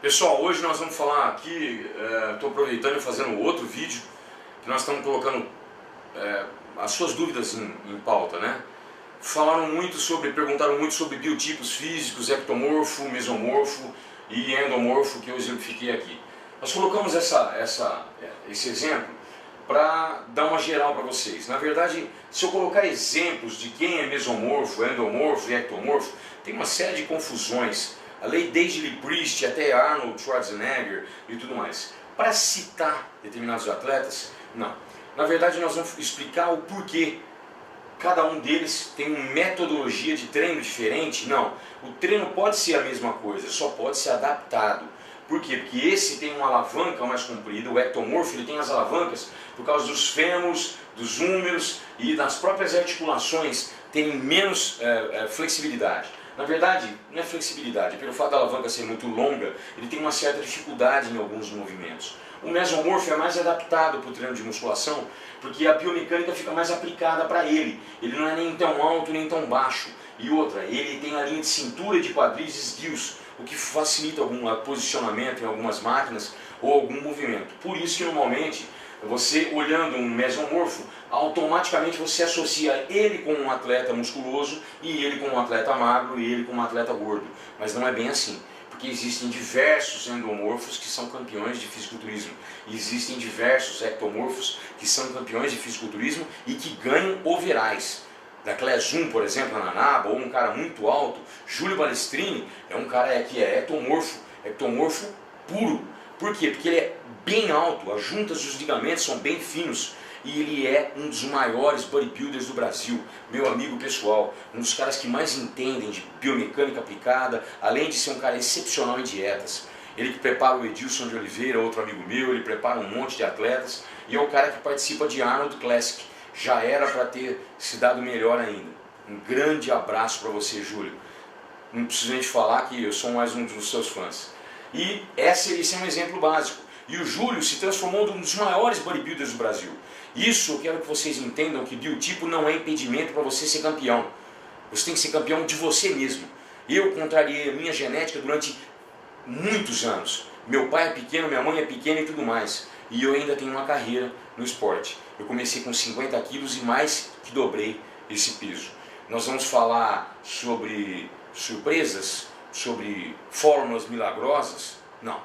Pessoal, hoje nós vamos falar aqui, estou aproveitando e fazendo outro vídeo, que nós estamos colocando as suas dúvidas em pauta, né? Perguntaram muito sobre biotipos físicos, ectomorfo, mesomorfo e endomorfo, que eu exemplifiquei aqui. Nós colocamos esse exemplo para dar uma geral para vocês. Na verdade, se eu colocar exemplos de quem é mesomorfo, endomorfo e ectomorfo, tem uma série de confusões. A lei desde Lee Priest até Arnold Schwarzenegger e tudo mais. Para citar determinados atletas, não. Na verdade, nós vamos explicar o porquê cada um deles tem uma metodologia de treino diferente. Não, o treino pode ser a mesma coisa, só pode ser adaptado. Por quê? Porque esse tem uma alavanca mais comprida, o ectomorfo ele tem as alavancas por causa dos fêmurs, dos húmeros e das próprias articulações tem menos flexibilidade. Na verdade, não é flexibilidade, pelo fato da alavanca ser muito longa, ele tem uma certa dificuldade em alguns movimentos. O mesomorfo é mais adaptado para o treino de musculação, porque a biomecânica fica mais aplicada para ele. Ele não é nem tão alto nem tão baixo. E outra, ele tem a linha de cintura, de quadris e esguios, o que facilita algum posicionamento em algumas máquinas ou algum movimento. Por isso que normalmente, você olhando um mesomorfo, automaticamente você associa ele com um atleta musculoso e ele com um atleta magro e ele com um atleta gordo. Mas não é bem assim, porque existem diversos endomorfos que são campeões de fisiculturismo. E existem diversos ectomorfos que são campeões de fisiculturismo e que ganham overais. Da Class 1, por exemplo, na NABA, ou um cara muito alto, Júlio Balestrini é um cara que é ectomorfo puro. Por quê? Porque ele é bem alto, as juntas dos ligamentos são bem finos e ele é um dos maiores bodybuilders do Brasil, meu amigo pessoal, um dos caras que mais entendem de biomecânica aplicada, além de ser um cara excepcional em dietas. Ele que prepara o Edilson de Oliveira, outro amigo meu, ele prepara um monte de atletas e é o cara que participa de Arnold Classic. Já era para ter se dado melhor ainda. Um grande abraço para você, Júlio. Não preciso nem te falar que eu sou mais um dos seus fãs. E esse é um exemplo básico. E o Júlio se transformou em um dos maiores bodybuilders do Brasil. Isso eu quero que vocês entendam que biotipo não é impedimento para você ser campeão. Você tem que ser campeão de você mesmo. Eu contrariei a minha genética durante muitos anos. Meu pai é pequeno, minha mãe é pequena e tudo mais. E eu ainda tenho uma carreira no esporte. Eu comecei com 50 quilos e mais que dobrei esse peso. Nós vamos falar sobre surpresas, sobre fórmulas milagrosas? Não.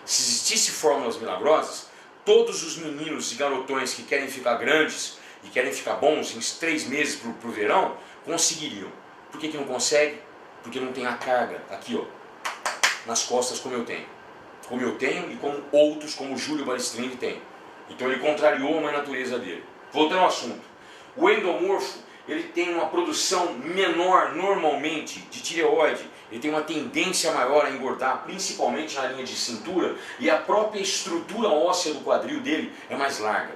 Se existisse fórmulas milagrosas, todos os meninos e garotões que querem ficar grandes e querem ficar bons em 3 meses para o verão, conseguiriam. Por que não consegue? Porque não tem a carga aqui, ó, nas costas como eu tenho. Como eu tenho e como outros, como o Júlio Balestrini tem. Então ele contrariou a natureza dele. Voltando ao assunto. O endomorfo, ele tem uma produção menor normalmente de tireoide. Ele tem uma tendência maior a engordar, principalmente na linha de cintura, e a própria estrutura óssea do quadril dele é mais larga.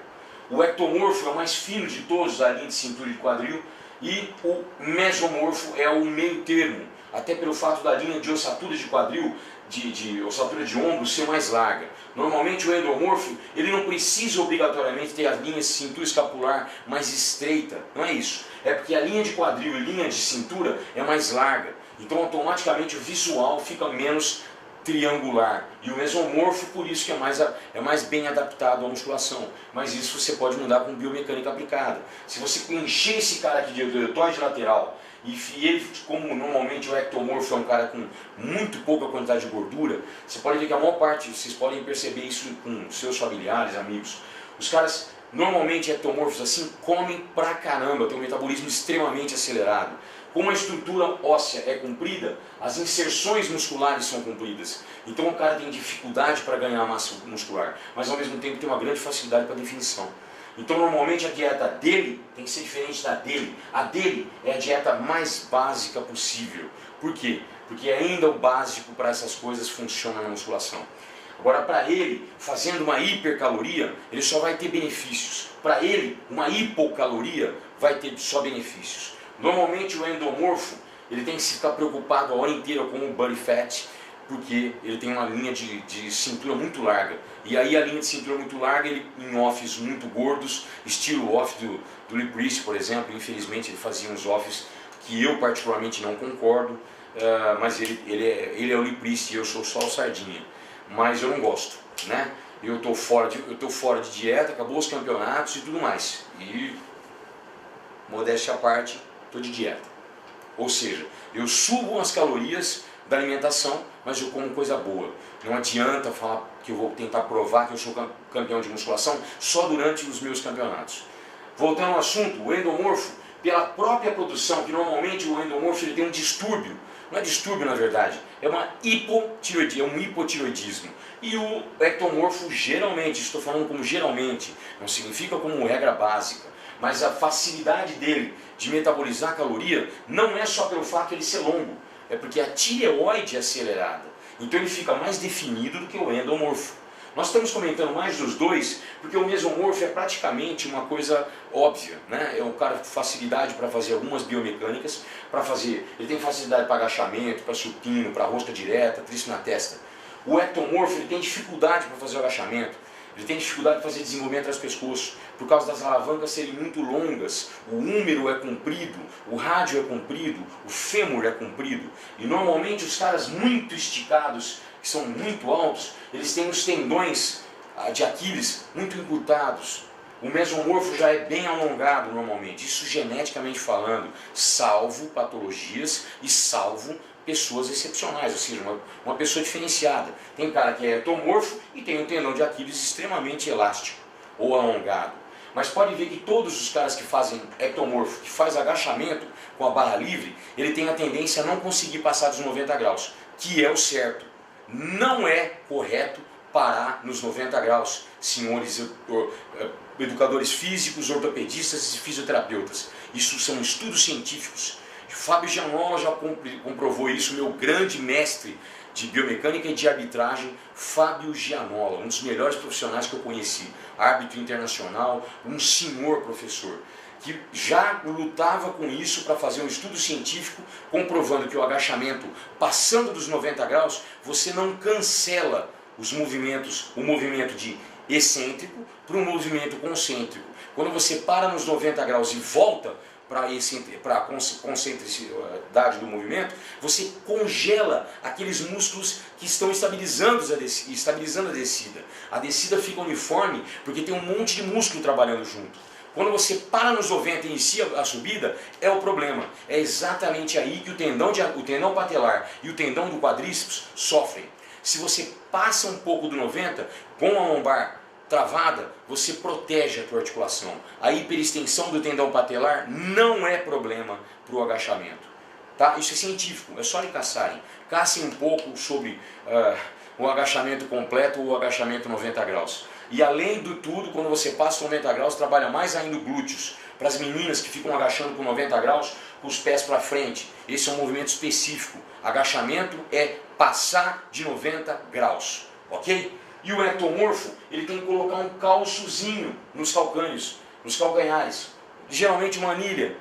O ectomorfo é o mais fino de todos da linha de cintura e de quadril, e o mesomorfo é o meio termo, até pelo fato da linha de ossatura de quadril, de ossatura de ombro ser mais larga. Normalmente o endomorfo, ele não precisa obrigatoriamente ter a linha de cintura escapular mais estreita, não é isso. É porque a linha de quadril e linha de cintura é mais larga. Então automaticamente o visual fica menos triangular. E o mesomorfo, por isso que é mais bem adaptado à musculação. Mas isso você pode mudar com biomecânica aplicada. Se você encher esse cara aqui de deltoide lateral, e ele, como normalmente o ectomorfo é um cara com muito pouca quantidade de gordura, você pode ver que a maior parte, vocês podem perceber isso com seus familiares, amigos. Os caras, normalmente ectomorfos assim, comem pra caramba, tem um metabolismo extremamente acelerado. Como a estrutura óssea é comprida, as inserções musculares são compridas. Então o cara tem dificuldade para ganhar massa muscular, mas ao mesmo tempo tem uma grande facilidade para definição. Então normalmente a dieta dele tem que ser diferente da dele. A dele é a dieta mais básica possível. Por quê? Porque ainda o básico para essas coisas funciona na musculação. Agora para ele, fazendo uma hipercaloria, ele só vai ter benefícios. Para ele, uma hipocaloria vai ter só benefícios. Normalmente o endomorfo, ele tem que ficar preocupado a hora inteira com o body fat, porque ele tem uma linha de cintura muito larga. E aí a linha de cintura muito larga, ele em offs muito gordos, estilo off do Lee Priest, por exemplo. Infelizmente ele fazia uns offs que eu particularmente não concordo. mas ele é o lipriste e eu sou só o sardinha. Mas eu não gosto, né? Eu tô fora de dieta, acabou os campeonatos e tudo mais. E, modéstia à parte, estou de dieta. Ou seja, eu subo as calorias da alimentação, mas eu como coisa boa. Não adianta falar que eu vou tentar provar que eu sou campeão de musculação só durante os meus campeonatos. Voltando ao assunto, o endomorfo, pela própria produção, que normalmente o endomorfo ele tem um distúrbio. Não é distúrbio na verdade, é um hipotiroidismo. E o ectomorfo geralmente, estou falando como geralmente, não significa como regra básica, mas a facilidade dele de metabolizar a caloria não é só pelo fato de ele ser longo, é porque a tireoide é acelerada. Então ele fica mais definido do que o endomorfo. Nós estamos comentando mais dos dois, porque o mesomorfo é praticamente uma coisa óbvia, né? É um cara com facilidade para fazer algumas biomecânicas, ele tem facilidade para agachamento, para supino, para rosca direta, tríceps na testa. O ectomorfo ele tem dificuldade para fazer o agachamento, ele tem dificuldade para fazer desenvolvimento atrás do pescoço, por causa das alavancas serem muito longas, o húmero é comprido, o rádio é comprido, o fêmur é comprido, e normalmente os caras muito esticados, que são muito altos, eles têm os tendões de Aquiles muito encurtados. O mesomorfo já é bem alongado normalmente, isso geneticamente falando, salvo patologias e salvo pessoas excepcionais, ou seja, uma pessoa diferenciada. Tem cara que é ectomorfo e tem um tendão de Aquiles extremamente elástico ou alongado. Mas pode ver que todos os caras que fazem ectomorfo, que faz agachamento com a barra livre, ele tem a tendência a não conseguir passar dos 90 graus, que é o certo. Não é correto parar nos 90 graus, senhores educadores físicos, ortopedistas e fisioterapeutas. Isso são estudos científicos. Fábio Gianola já comprovou isso, meu grande mestre de biomecânica e de arbitragem, Fábio Gianola, um dos melhores profissionais que eu conheci, árbitro internacional, um senhor professor, que já lutava com isso para fazer um estudo científico comprovando que o agachamento, passando dos 90 graus, você não cancela os movimentos, o movimento de excêntrico para um movimento concêntrico. Quando você para nos 90 graus e volta para a concentricidade do movimento, você congela aqueles músculos que estão estabilizando a descida. A descida fica uniforme porque tem um monte de músculo trabalhando junto. Quando você para nos 90 e inicia a subida, é o problema. É exatamente aí que o tendão patelar e o tendão do quadríceps sofrem. Se você passa um pouco do 90, com a lombar travada, você protege a tua articulação. A hiperextensão do tendão patelar não é problema para o agachamento. Tá? Isso é científico, é só lhe caçarem. Caçem um pouco sobre o agachamento completo ou o agachamento 90 graus. E além do tudo, quando você passa 90 graus, trabalha mais ainda glúteos. Para as meninas que ficam agachando com 90 graus, com os pés para frente. Esse é um movimento específico. Agachamento é passar de 90 graus. Ok? E o ectomorfo, ele tem que colocar um calçozinho nos calcâneos, nos calcanhares. Geralmente uma anilha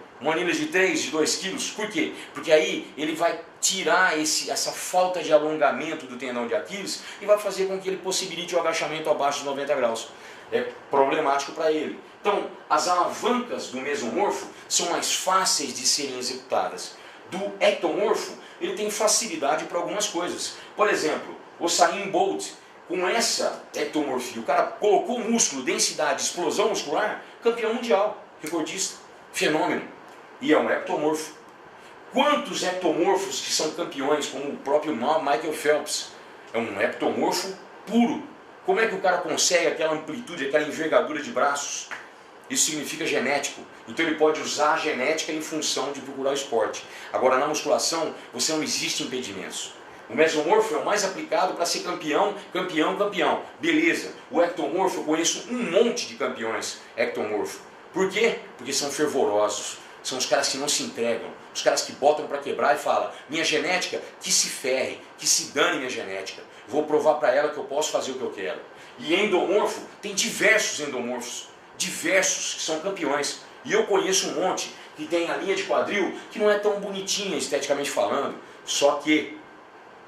de 3, de 2 quilos. Por quê? Porque aí ele vai tirar essa falta de alongamento do tendão de Aquiles e vai fazer com que ele possibilite o agachamento abaixo de 90 graus. É problemático para ele. Então, as alavancas do mesomorfo são mais fáceis de serem executadas. Do ectomorfo, ele tem facilidade para algumas coisas. Por exemplo, o Usain Bolt, com essa ectomorfia, o cara colocou músculo, densidade, explosão muscular, campeão mundial, recordista, fenômeno. E é um ectomorfo. Quantos ectomorfos que são campeões, como o próprio Michael Phelps, é um ectomorfo puro. Como é que o cara consegue aquela amplitude, aquela envergadura de braços? Isso significa genético. Então ele pode usar a genética em função de procurar o esporte. Agora na musculação, você não existe impedimentos. O mesomorfo é o mais aplicado para ser campeão. Beleza. O ectomorfo, eu conheço um monte de campeões ectomorfo. Por quê? Porque são fervorosos. São os caras que não se entregam. Os caras que botam para quebrar e falam: minha genética, que se ferre, que se dane minha genética. Vou provar para ela que eu posso fazer o que eu quero. E endomorfo, tem diversos endomorfos. Diversos que são campeões. E eu conheço um monte que tem a linha de quadril que não é tão bonitinha esteticamente falando. Só que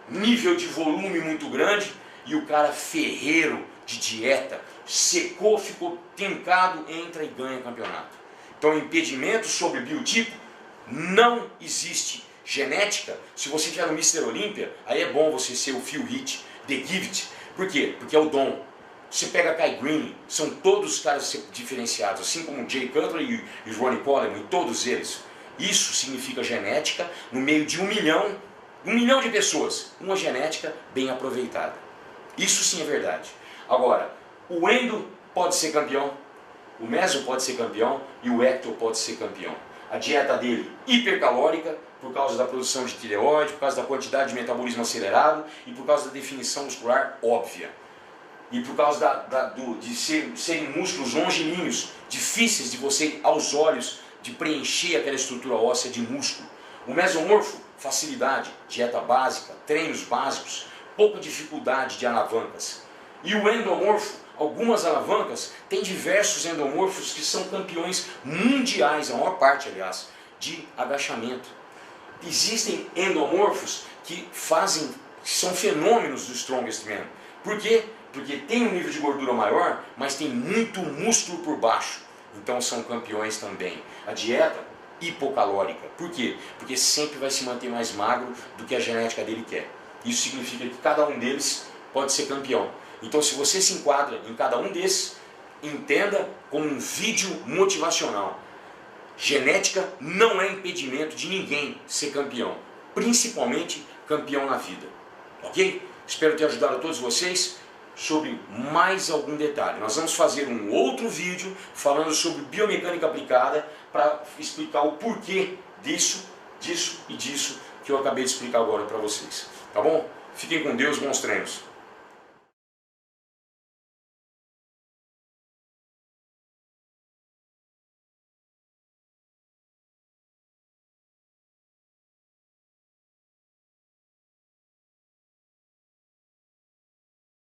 nível de volume muito grande e o cara ferreiro de dieta, secou, ficou trincado, entra e ganha campeonato. Então impedimento sobre biotipo não existe. Genética, se você tiver no Mr. Olympia, aí é bom você ser o Phil Heath, The Gift. Por quê? Porque é o dom. Você pega Kai Greene, são todos caras diferenciados, assim como Jay Cutler e Ronnie Coleman, e todos eles. Isso significa genética no meio de 1 milhão de pessoas. Uma genética bem aproveitada. Isso sim é verdade. Agora, o endo pode ser campeão, o meso pode ser campeão e o ecto pode ser campeão. A dieta dele hipercalórica, por causa da produção de tireoide, por causa da quantidade de metabolismo acelerado e por causa da definição muscular óbvia. E por causa de serem músculos longilíneos, difíceis de você, aos olhos, de preencher aquela estrutura óssea de músculo. O mesomorfo, facilidade, dieta básica, treinos básicos, pouca dificuldade de alavancas. E o endomorfo, algumas alavancas, tem diversos endomorfos que são campeões mundiais, a maior parte, aliás, de agachamento. Existem endomorfos que são fenômenos do Strongest Man. Por quê? Porque tem um nível de gordura maior, mas tem muito músculo por baixo. Então são campeões também. A dieta hipocalórica. Por quê? Porque sempre vai se manter mais magro do que a genética dele quer. Isso significa que cada um deles pode ser campeão. Então se você se enquadra em cada um desses, entenda como um vídeo motivacional. Genética não é impedimento de ninguém ser campeão. Principalmente campeão na vida. Ok? Espero ter ajudado a todos vocês. Sobre mais algum detalhe. Nós vamos fazer um outro vídeo falando sobre biomecânica aplicada para explicar o porquê disso e disso que eu acabei de explicar agora para vocês. Tá bom? Fiquem com Deus, bons treinos.